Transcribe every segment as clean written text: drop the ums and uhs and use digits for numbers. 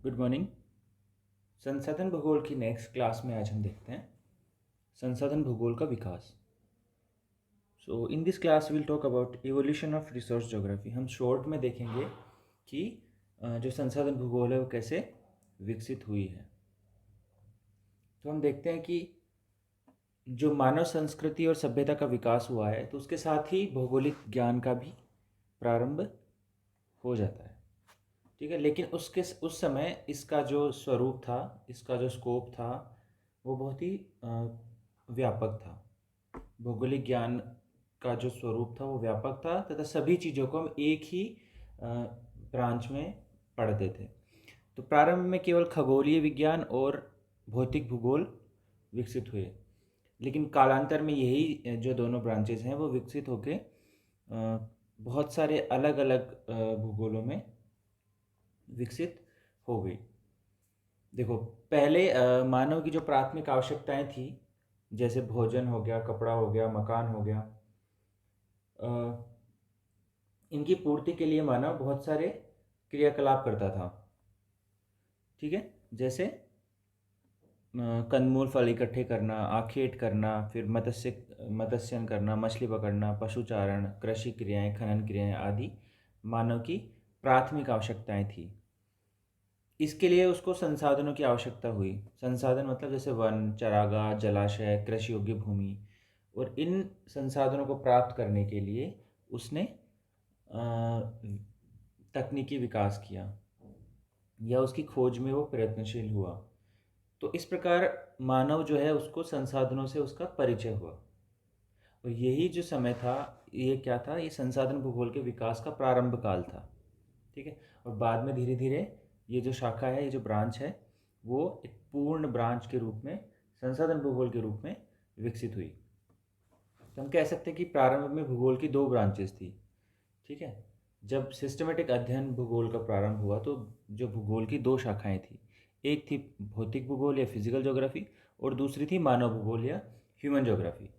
Good morning. संसाधन भूगोल की नेक्स्ट क्लास में आज हम देखते हैं संसाधन भूगोल का विकास। So in this class will talk about evolution of resource geography. हम शॉर्ट में देखेंगे कि जो संसाधन भूगोल है वो कैसे विकसित हुई है। तो हम देखते हैं कि जो मानव संस्कृति और सभ्यता का विकास हुआ है तो उसके साथ ही भौगोलिक ज्ञान का भी प्रारंभ हो जाता है। ठीक है, लेकिन उस समय इसका जो स्वरूप था, इसका जो स्कोप था, वो बहुत ही व्यापक था। भौगोलिक ज्ञान का जो स्वरूप था वो व्यापक था तथा सभी चीज़ों को हम एक ही ब्रांच में पढ़ते थे। तो प्रारंभ में केवल खगोलीय विज्ञान और भौतिक भूगोल विकसित हुए, लेकिन कालांतर में यही जो दोनों ब्रांचेज हैं वो विकसित होके बहुत सारे अलग अलग भूगोलों में विकसित हो गई। देखो, पहले मानव की जो प्राथमिक आवश्यकताएं थी, जैसे भोजन हो गया, कपड़ा हो गया, मकान हो गया, इनकी पूर्ति के लिए मानव बहुत सारे क्रियाकलाप करता था। ठीक है, जैसे कंदमूल फल इकट्ठे करना, आखेट करना, फिर मत्स्यन करना, मछली पकड़ना, पशुचारण, कृषि क्रियाएं, खनन क्रियाएं आदि मानव की प्राथमिक आवश्यकताएं थी। इसके लिए उसको संसाधनों की आवश्यकता हुई। संसाधन मतलब जैसे वन, चरागाह, जलाशय, कृषि योग्य भूमि। और इन संसाधनों को प्राप्त करने के लिए उसने तकनीकी विकास किया या उसकी खोज में वो प्रयत्नशील हुआ। तो इस प्रकार मानव जो है उसको संसाधनों से उसका परिचय हुआ। और यही जो समय था, ये क्या था, ये संसाधन भूगोल के विकास का प्रारंभ काल था। ठीक है, और बाद में धीरे धीरे ये जो शाखा है, ये जो ब्रांच है, वो एक पूर्ण ब्रांच के रूप में, संसाधन भूगोल के रूप में विकसित हुई। तो हम कह सकते हैं कि प्रारंभ में भूगोल की दो ब्रांचेस थी। ठीक है, जब सिस्टमेटिक अध्ययन भूगोल का प्रारंभ हुआ तो जो भूगोल की दो शाखाएं थी, एक थी भौतिक भूगोल या फिजिकल ज्योग्राफी, और दूसरी थी मानव भूगोल या ह्यूमन ज्योग्राफी।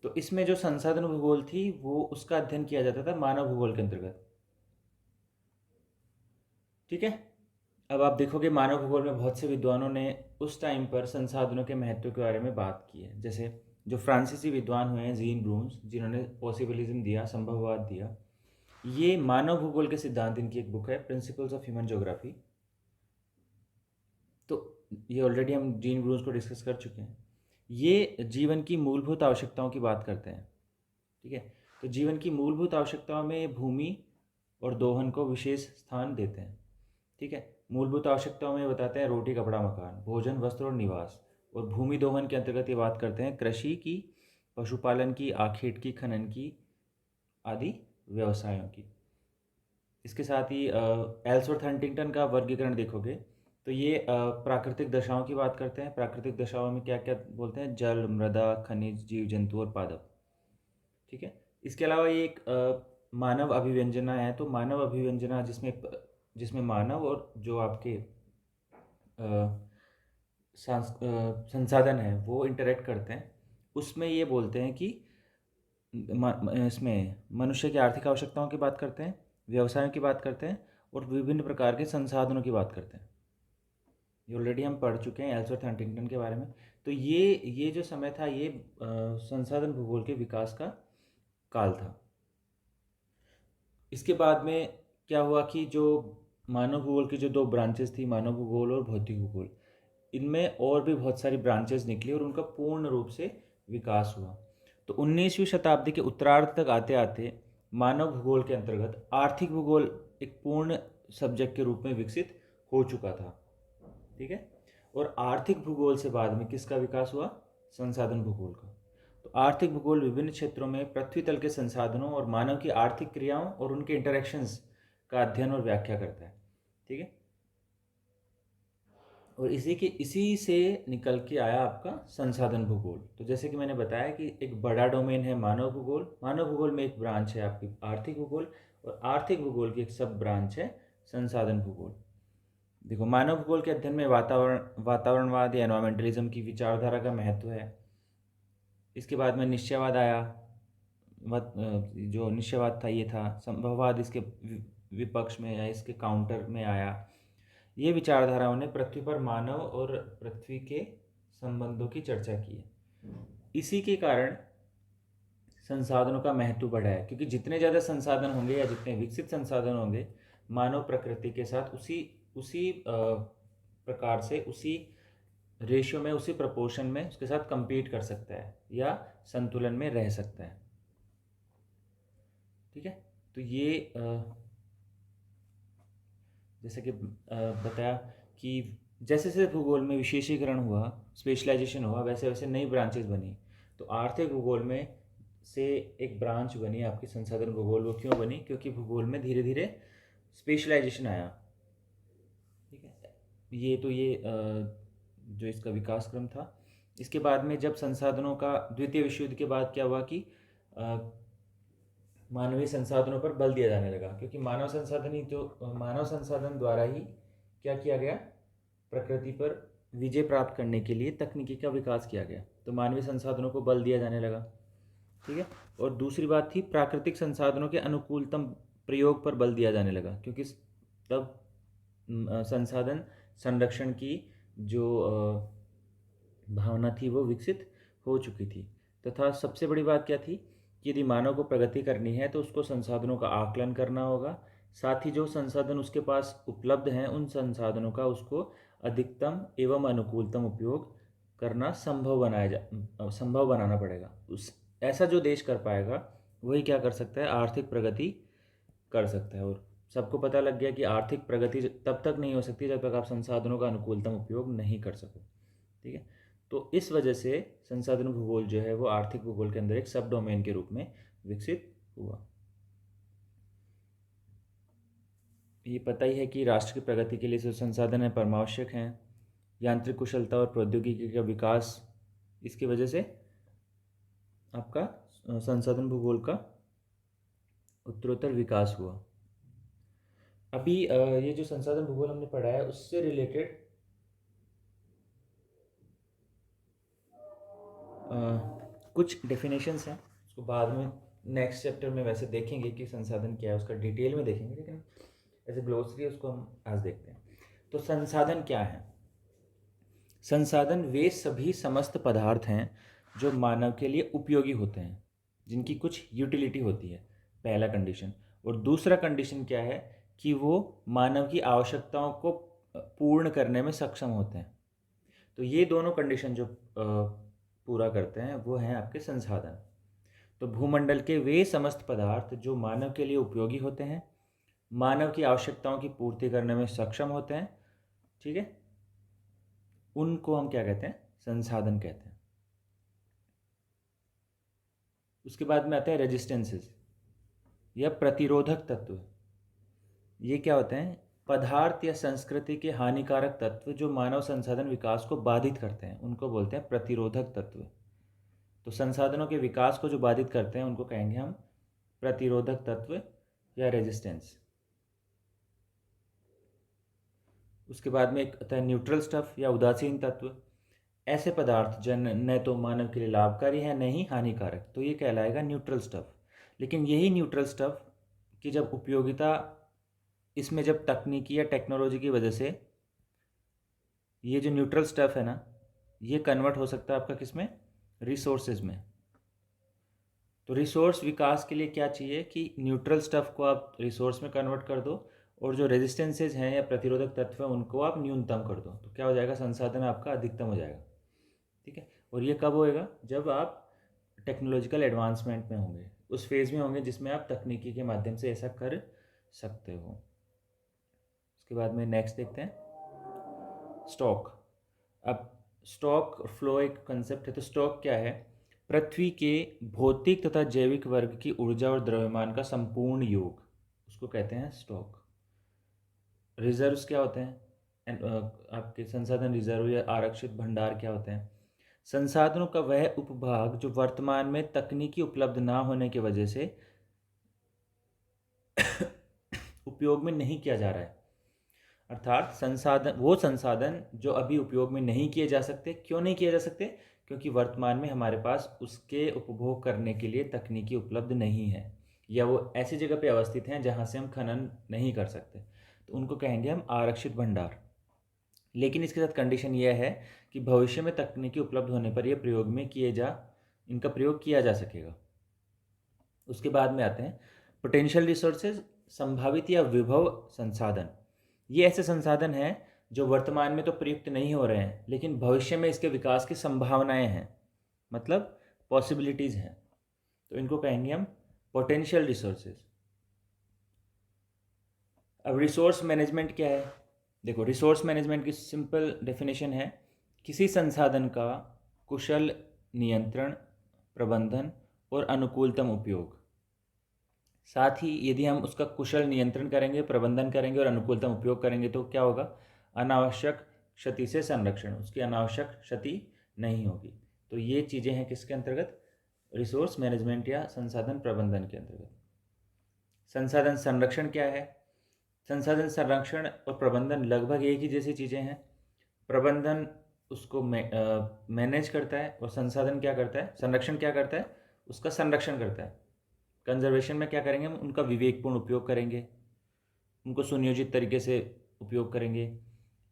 तो इसमें जो संसाधन भूगोल थी वो उसका अध्ययन किया जाता था मानव भूगोल के अंतर्गत। ठीक है, अब आप देखोगे मानव भूगोल में बहुत से विद्वानों ने उस टाइम पर संसाधनों के महत्व के बारे में बात की है। जैसे जो फ्रांसीसी विद्वान हुए हैं जीन ब्रून्स, जिन्होंने पॉसिबिलिज्म दिया, संभववाद दिया। ये मानव भूगोल के सिद्धांत, इनकी एक बुक है प्रिंसिपल्स ऑफ ह्यूमन ज्योग्राफी। तो ये ऑलरेडी हम जीन ब्रून्स को डिस्कस कर चुके हैं। ये जीवन की मूलभूत आवश्यकताओं की बात करते हैं। ठीक है, तो जीवन की मूलभूत आवश्यकताओं में भूमि और दोहन को विशेष स्थान देते हैं। ठीक है, मूलभूत आवश्यकताओं में बताते हैं रोटी, कपड़ा, मकान, भोजन, वस्त्र और निवास। और भूमि दोहन के अंतर्गत ये बात करते हैं कृषि की, पशुपालन की, आखेट की, खनन की आदि व्यवसायों की। इसके साथ ही एल्सवर्थ हंटिंगटन का वर्गीकरण देखोगे तो ये प्राकृतिक दशाओं की बात करते हैं। प्राकृतिक दशाओं में क्या क्या बोलते हैं? जल, मृदा, खनिज, जीव जंतु और पादप। ठीक है, इसके अलावा ये एक मानव अभिव्यंजना है। तो मानव अभिव्यंजना जिसमें जिसमें मानव और जो आपके संसाधन है वो इंटरेक्ट करते हैं, उसमें ये बोलते हैं कि इसमें मनुष्य की आर्थिक आवश्यकताओं की बात करते हैं, व्यवसायों की बात करते हैं और विभिन्न प्रकार के संसाधनों की बात करते हैं। ये ऑलरेडी हम पढ़ चुके हैं एल्सवर्थ हंटिंगटन के बारे में। तो ये जो समय था, ये संसाधन भूगोल के विकास का काल था। इसके बाद में क्या हुआ कि जो मानव भूगोल की जो दो ब्रांचेस थी, मानव भूगोल और भौतिक भूगोल, इनमें और भी बहुत सारी ब्रांचेस निकली और उनका पूर्ण रूप से विकास हुआ। तो 19वीं शताब्दी के उत्तरार्ध तक आते आते मानव भूगोल के अंतर्गत आर्थिक भूगोल एक पूर्ण सब्जेक्ट के रूप में विकसित हो चुका था। ठीक है, और आर्थिक भूगोल से बाद में किसका विकास हुआ? संसाधन भूगोल का। तो आर्थिक भूगोल विभिन्न क्षेत्रों में पृथ्वी तल के संसाधनों और मानव की आर्थिक क्रियाओं और उनके इंटरेक्शंस का अध्ययन और व्याख्या करता है। ठीक है, और इसी से निकल के आया आपका संसाधन भूगोल। तो जैसे कि मैंने बताया कि एक बड़ा डोमेन है मानव भूगोल, मानव भूगोल में एक ब्रांच है आपकी आर्थिक भूगोल, और आर्थिक भूगोल की एक सब ब्रांच है संसाधन भूगोल। देखो, मानव भूगोल के अध्ययन में वातावरणवाद या एनवायरमेंटलिज्म की विचारधारा का महत्व है। इसके बाद में निश्चयवाद आया। जो निश्चयवाद था ये था। संभववाद इसके विपक्ष में या इसके काउंटर में आया। ये विचारधाराओं ने पृथ्वी पर मानव और पृथ्वी के संबंधों की चर्चा की है। इसी के कारण संसाधनों का महत्व बढ़ा है, क्योंकि जितने ज़्यादा संसाधन होंगे या जितने विकसित संसाधन होंगे, मानव प्रकृति के साथ उसी उसी प्रकार से, उसी रेशियो में, उसी प्रपोर्शन में उसके साथ compete कर सकता है या संतुलन में रह सकता है। ठीक है, तो ये जैसे कि बताया कि जैसे जैसे भूगोल में विशेषीकरण हुआ, स्पेशलाइजेशन हुआ, वैसे वैसे नई ब्रांचेस बनी। तो आर्थिक भूगोल में से एक ब्रांच बनी आपकी संसाधन भूगोल। वो क्यों बनी? क्योंकि भूगोल में धीरे धीरे स्पेशलाइजेशन आया। ठीक है, ये जो इसका विकास क्रम था। इसके बाद में जब संसाधनों का द्वितीय विश्व युद्ध के बाद क्या हुआ कि मानवीय संसाधनों पर बल दिया जाने लगा, क्योंकि मानव संसाधन द्वारा ही क्या किया गया, प्रकृति पर विजय प्राप्त करने के लिए तकनीकी का विकास किया गया। तो मानवीय संसाधनों को बल दिया जाने लगा। ठीक है, और दूसरी बात थी प्राकृतिक संसाधनों के अनुकूलतम प्रयोग पर बल दिया जाने लगा, क्योंकि तब संसाधन संरक्षण की जो भावना थी वो विकसित हो चुकी थी। तथा सबसे बड़ी बात क्या थी कि यदि मानव को प्रगति करनी है तो उसको संसाधनों का आकलन करना होगा। साथ ही जो संसाधन उसके पास उपलब्ध हैं उन संसाधनों का उसको अधिकतम एवं अनुकूलतम उपयोग करना संभव बनाना पड़ेगा। उस ऐसा जो देश कर पाएगा वही क्या कर सकता है, आर्थिक प्रगति कर सकता है। और सबको पता लग गया कि आर्थिक प्रगति तब तक नहीं हो सकती जब तक आप संसाधनों का अनुकूलतम उपयोग नहीं कर सको। ठीक है, तो इस वजह से संसाधन भूगोल जो है वो आर्थिक भूगोल के अंदर एक सब डोमेन के रूप में विकसित हुआ। ये पता ही है कि राष्ट्र की प्रगति के लिए जो संसाधन है परमावश्यक हैं। यांत्रिक कुशलता और प्रौद्योगिकी का विकास, इसकी वजह से आपका संसाधन भूगोल का उत्तरोत्तर विकास हुआ। अभी ये जो संसाधन भूगोल हमने पढ़ा है उससे रिलेटेड कुछ डेफिनेशंस हैं, उसको बाद में नेक्स्ट चैप्टर में वैसे देखेंगे कि संसाधन क्या है, उसका डिटेल में देखेंगे, लेकिन ऐसे ग्लोसरी उसको हम आज देखते हैं। तो संसाधन क्या है? संसाधन वे सभी समस्त पदार्थ हैं जो मानव के लिए उपयोगी होते हैं, जिनकी कुछ यूटिलिटी होती है, पहला कंडीशन। और दूसरा कंडीशन क्या है कि वो मानव की आवश्यकताओं को पूर्ण करने में सक्षम होते हैं। तो ये दोनों कंडीशन जो पूरा करते हैं वो हैं आपके संसाधन। तो भूमंडल के वे समस्त पदार्थ जो मानव के लिए उपयोगी होते हैं, मानव की आवश्यकताओं की पूर्ति करने में सक्षम होते हैं, ठीक है, उनको हम क्या कहते हैं, संसाधन कहते हैं। उसके बाद में आते हैं रेजिस्टेंसेस या प्रतिरोधक तत्व। ये क्या होते हैं? पदार्थ या संस्कृति के हानिकारक तत्व जो मानव संसाधन विकास को बाधित करते हैं उनको बोलते हैं प्रतिरोधक तत्व। तो संसाधनों के विकास को जो बाधित करते हैं उनको कहेंगे हम प्रतिरोधक तत्व या रेजिस्टेंस। उसके बाद में एक आता है न्यूट्रल स्टफ या उदासीन तत्व। ऐसे पदार्थ जो न तो मानव के लिए लाभकारी है न ही हानिकारक, तो ये कहलाएगा न्यूट्रल स्टफ। लेकिन यही न्यूट्रल स्टफ की जब उपयोगिता, इसमें जब तकनीकी या टेक्नोलॉजी की वजह से ये जो न्यूट्रल स्टफ है ना, ये कन्वर्ट हो सकता है आपका किसमें, रिसोर्सेज में। तो रिसोर्स विकास के लिए क्या चाहिए कि न्यूट्रल स्टफ को आप रिसोर्स में कन्वर्ट कर दो और जो रेजिस्टेंसेज हैं या प्रतिरोधक तत्व हैं उनको आप न्यूनतम कर दो। तो क्या हो जाएगा, संसाधन आपका अधिकतम हो जाएगा। ठीक है, और ये कब होएगा, जब आप टेक्नोलॉजिकल एडवांसमेंट में होंगे, उस फेज़ में होंगे जिसमें आप तकनीकी के माध्यम से ऐसा कर सकते हो। उसके बाद में नेक्स्ट देखते हैं स्टॉक। अब स्टॉक और फ्लो एक कंसेप्ट है। तो स्टॉक क्या है? पृथ्वी के भौतिक तथा जैविक वर्ग की ऊर्जा और द्रव्यमान का संपूर्ण योग, उसको कहते हैं स्टॉक। रिजर्व्स क्या होते हैं? आपके संसाधन रिजर्व या आरक्षित भंडार क्या होते हैं? संसाधनों का वह उपभाग जो वर्तमान में तकनीकी उपलब्ध ना होने की वजह से उपयोग में नहीं किया जा रहा है। अर्थात वो संसाधन जो अभी उपयोग में नहीं किए जा सकते। क्यों नहीं किए जा सकते? क्योंकि वर्तमान में हमारे पास उसके उपभोग करने के लिए तकनीकी उपलब्ध नहीं है, या वो ऐसी जगह पे अवस्थित हैं जहाँ से हम खनन नहीं कर सकते। तो उनको कहेंगे हम आरक्षित भंडार। लेकिन इसके साथ कंडीशन यह है कि भविष्य में तकनीकी उपलब्ध होने पर यह प्रयोग में इनका प्रयोग किया जा सकेगा। उसके बाद में आते हैं पोटेंशियल रिसोर्सेज, संभावित या विभव संसाधन। ये ऐसे संसाधन हैं जो वर्तमान में तो प्रयुक्त नहीं हो रहे हैं, लेकिन भविष्य में इसके विकास की संभावनाएं हैं, मतलब पॉसिबिलिटीज़ हैं। तो इनको कहेंगे हम पोटेंशियल रिसोर्सेज। अब रिसोर्स मैनेजमेंट क्या है? देखो, रिसोर्स मैनेजमेंट की सिंपल डेफिनेशन है किसी संसाधन का कुशल नियंत्रण, प्रबंधन और अनुकूलतम उपयोग। साथ ही यदि हम उसका कुशल नियंत्रण करेंगे, प्रबंधन करेंगे और अनुकूलतम उपयोग करेंगे तो क्या होगा? अनावश्यक क्षति से संरक्षण, उसकी अनावश्यक क्षति नहीं होगी। तो ये चीज़ें हैं किसके अंतर्गत? रिसोर्स मैनेजमेंट या संसाधन प्रबंधन के अंतर्गत। संसाधन संरक्षण क्या है? संसाधन संरक्षण और प्रबंधन लगभग एक ही जैसी चीज़ें हैं। प्रबंधन उसको मैनेज करता है और संसाधन क्या करता है? संरक्षण क्या करता है? उसका संरक्षण करता है। कंजर्वेशन में क्या करेंगे? हम उनका विवेकपूर्ण उपयोग करेंगे, उनको सुनियोजित तरीके से उपयोग करेंगे,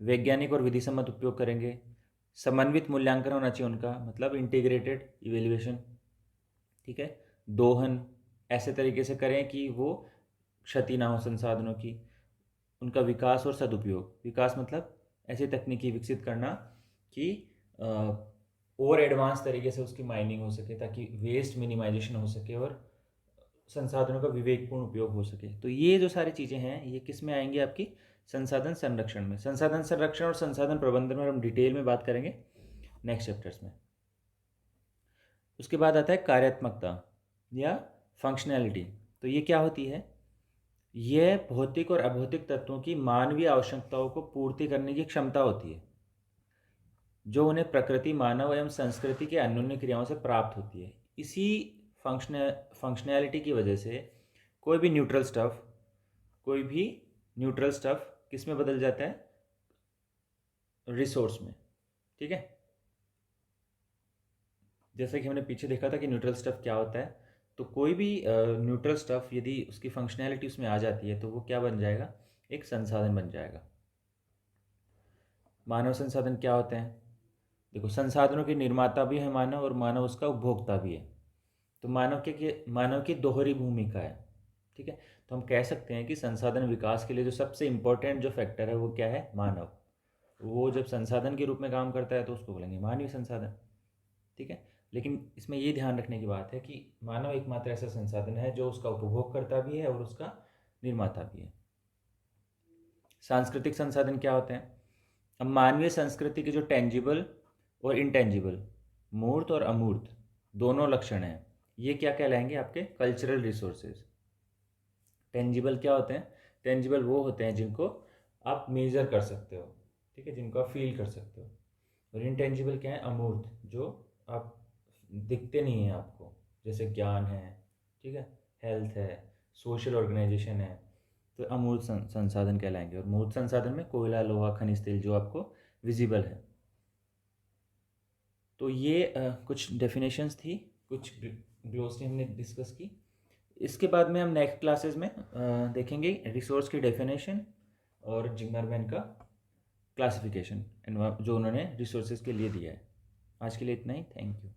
वैज्ञानिक और विधि सम्मत उपयोग करेंगे, समन्वित मूल्यांकन होना चाहिए उनका, मतलब इंटीग्रेटेड इवेल्युएशन, ठीक है। दोहन ऐसे तरीके से करें कि वो क्षति ना हो संसाधनों की। उनका विकास और सदुपयोग, विकास मतलब ऐसी तकनीकी विकसित करना कि और एडवांस तरीके से उसकी माइनिंग हो सके ताकि वेस्ट मिनिमाइजेशन हो सके और संसाधनों का विवेकपूर्ण उपयोग हो सके। तो ये जो सारी चीज़ें हैं ये किस में आएंगी? आपकी संसाधन संरक्षण में। संसाधन संरक्षण और संसाधन प्रबंधन में हम डिटेल में बात करेंगे नेक्स्ट चैप्टर्स में। उसके बाद आता है कार्यात्मकता या फंक्शनैलिटी। तो ये क्या होती है? यह भौतिक और अभौतिक तत्वों की मानवीय आवश्यकताओं को पूर्ति करने की क्षमता होती है, जो उन्हें प्रकृति, मानव एवं संस्कृति के अन्योन्य क्रियाओं से प्राप्त होती है। इसी फंक्शनैलिटी की वजह से कोई भी न्यूट्रल स्टफ किस में बदल जाता है? रिसोर्स में, ठीक है। जैसे कि हमने पीछे देखा था कि न्यूट्रल स्टफ क्या होता है, तो कोई भी न्यूट्रल स्टफ यदि उसकी फंक्शनैलिटी उसमें आ जाती है तो वो क्या बन जाएगा? एक संसाधन बन जाएगा। मानव संसाधन क्या होते हैं? देखो, संसाधनों के निर्माता भी है मानव और मानव उसका उपभोक्ता भी है। तो मानव की दोहरी भूमिका है, ठीक है। तो हम कह सकते हैं कि संसाधन विकास के लिए जो सबसे इम्पोर्टेंट जो फैक्टर है वो क्या है? मानव। वो जब संसाधन के रूप में काम करता है तो उसको बोलेंगे मानवीय संसाधन, ठीक है। लेकिन इसमें ये ध्यान रखने की बात है कि मानव एकमात्र ऐसा संसाधन है जो उसका उपभोग करता भी है और उसका निर्माता भी है। सांस्कृतिक संसाधन क्या होते हैं? अब मानवीय संस्कृति के जो टेंजिबल और इनटेंजिबल, मूर्त और अमूर्त दोनों लक्षण हैं, ये क्या कहलाएंगे? आपके कल्चरल रिसोर्सेज। टेंजिबल क्या होते हैं? टेंजिबल वो होते हैं जिनको आप मेजर कर सकते हो, ठीक है, जिनको आप फील कर सकते हो। और इनटेंजिबल क्या है? अमूर्त, जो आप दिखते नहीं हैं आपको, जैसे ज्ञान है, ठीक है, हेल्थ है, सोशल ऑर्गेनाइजेशन है, तो अमूर्त संसाधन कहलाएंगे। और मूर्त संसाधन में कोयला, लोहा, खनिज तेल जो आपको विजिबल है। तो ये कुछ डेफिनेशंस थी, कुछ ग्लोसरी हमने डिस्कस की। इसके बाद में हम नेक्स्ट क्लासेस में देखेंगे रिसोर्स की डेफिनेशन और जिग्मरमैन का क्लासिफिकेशन जो उन्होंने रिसोर्सेज के लिए दिया है। आज के लिए इतना ही, थैंक यू।